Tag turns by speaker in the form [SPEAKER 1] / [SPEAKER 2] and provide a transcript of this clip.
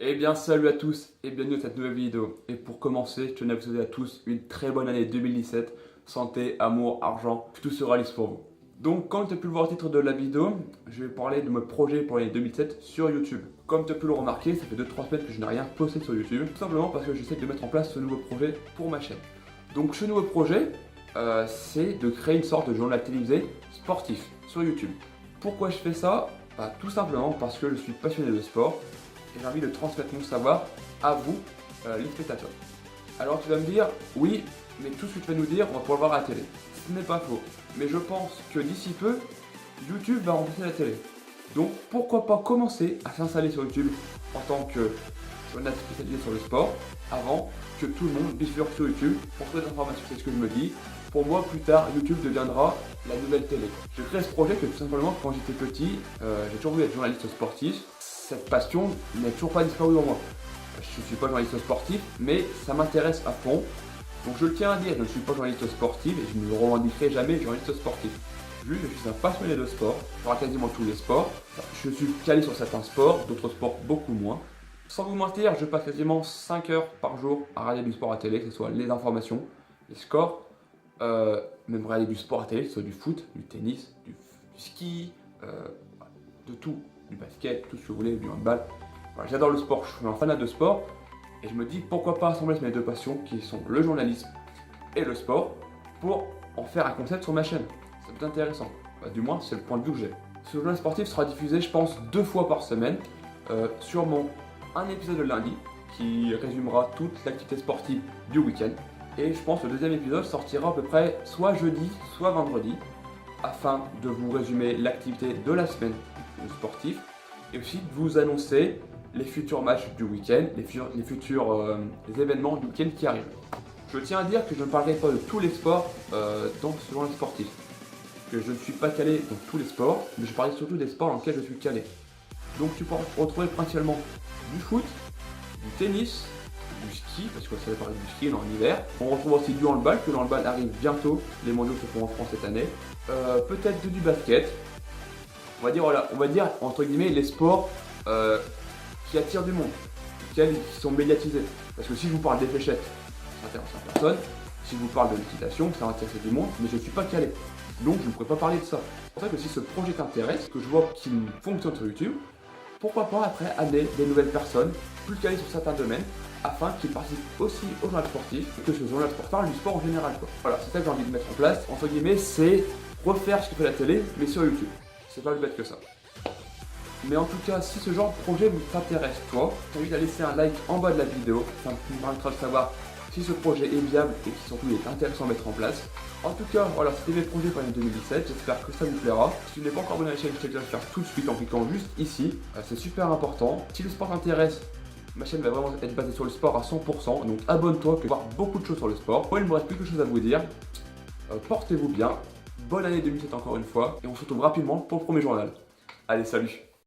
[SPEAKER 1] Eh bien salut à tous et bienvenue dans cette nouvelle vidéo. Et pour commencer, je tenais à vous souhaiter à tous une très bonne année 2017. Santé, amour, argent, tout sera lisse pour vous. Donc comme tu as pu le voir au titre de la vidéo, je vais parler de mes projets pour l'année 2007 sur YouTube. Comme tu as pu le remarquer, ça fait 2-3 semaines que je n'ai rien posté sur YouTube. Tout simplement parce que j'essaie de mettre en place ce nouveau projet pour ma chaîne. Donc ce nouveau projet, c'est de créer une sorte de journal télévisé sportif sur YouTube. Pourquoi je fais ça? Tout simplement parce que je suis passionné de sport et j'ai envie de transmettre mon savoir à vous, les spectateurs. Alors tu vas me dire, oui, mais tout ce que tu vas nous dire, on va pouvoir le voir à la télé. Ce n'est pas faux, mais je pense que d'ici peu, YouTube va remplacer la télé. Donc pourquoi pas commencer à s'installer sur YouTube en tant que journaliste spécialisé sur le sport, avant que tout le monde puisse sur YouTube pour trouver des informations, c'est ce que je me dis. Pour moi, plus tard, YouTube deviendra la nouvelle télé. J'ai créé ce projet que tout simplement, quand j'étais petit, j'ai toujours voulu être journaliste sportif. Cette passion n'a toujours pas disparu en moi. Je ne suis pas journaliste sportif, mais ça m'intéresse à fond. Donc je le tiens à dire, je ne suis pas journaliste sportif et je ne me revendiquerai jamais journaliste sportif. Juste, je suis un passionné de sport, je parle quasiment tous les sports. Je suis calé sur certains sports, d'autres sports beaucoup moins. Sans vous mentir, je passe quasiment 5 heures par jour à regarder du sport à télé, que ce soit les informations, les scores, même regarder du sport à télé, que ce soit du foot, du tennis, du ski, de tout, du basket, tout ce que vous voulez, du handball. Voilà, j'adore le sport, je suis un fanat de sport et je me dis pourquoi pas assembler mes deux passions qui sont le journalisme et le sport pour en faire un concept sur ma chaîne. Ça peut être intéressant, du moins c'est le point de vue que j'ai. Ce journal sportif sera diffusé je pense 2 fois par semaine, sûrement un épisode le lundi qui résumera toute l'activité sportive du week-end et je pense que le deuxième épisode sortira à peu près soit jeudi soit vendredi afin de vous résumer l'activité de la semaine sportif et aussi de vous annoncer les futurs matchs du week-end, les événements du week-end qui arrivent. Je tiens à dire que je ne parlerai pas de tous les sports dans ce journal sportif, que je ne suis pas calé dans tous les sports, mais je parlerai surtout des sports dans lesquels je suis calé. Donc tu pourras retrouver principalement du foot, du tennis, du ski, parce que ça va parler du ski en hiver. On retrouve aussi du handball, que le handball arrive bientôt, les mondiaux se font en France cette année. Peut-être du basket. On va dire entre guillemets les sports qui attirent du monde, qui sont médiatisés. Parce que si je vous parle des fléchettes, ça intéresse personne. Si je vous parle de l'équitation, ça intéresse du monde, mais je ne suis pas calé. Donc je ne pourrais pas parler de ça. C'est pour ça que si ce projet t'intéresse, que je vois qu'il fonctionne sur YouTube, pourquoi pas après amener des nouvelles personnes plus calées sur certains domaines afin qu'ils participent aussi au journal sportif et que ce journal sportif parle du sport en général, quoi. Voilà, c'est ça que j'ai envie de mettre en place. Entre guillemets, c'est refaire ce que fait la télé, mais sur YouTube. C'est pas plus bête que ça. Mais en tout cas, si ce genre de projet vous t'intéresse, toi, je t'invite à laisser un like en bas de la vidéo. Ça me permettra de savoir si ce projet est viable et qui surtout est intéressant à mettre en place. En tout cas, voilà, c'était mes projets pour l'année 2017. J'espère que ça vous plaira. Si tu n'es pas encore abonné à la chaîne, je t'invite à le faire tout de suite en cliquant juste ici. C'est super important. Si le sport t'intéresse, ma chaîne va vraiment être basée sur le sport à 100%. Donc abonne-toi, tu vas voir beaucoup de choses sur le sport. Moi, il me reste plus que chose à vous dire. Portez-vous bien. Bonne année 2007 encore une fois. Et on se retrouve rapidement pour le premier journal. Allez, salut!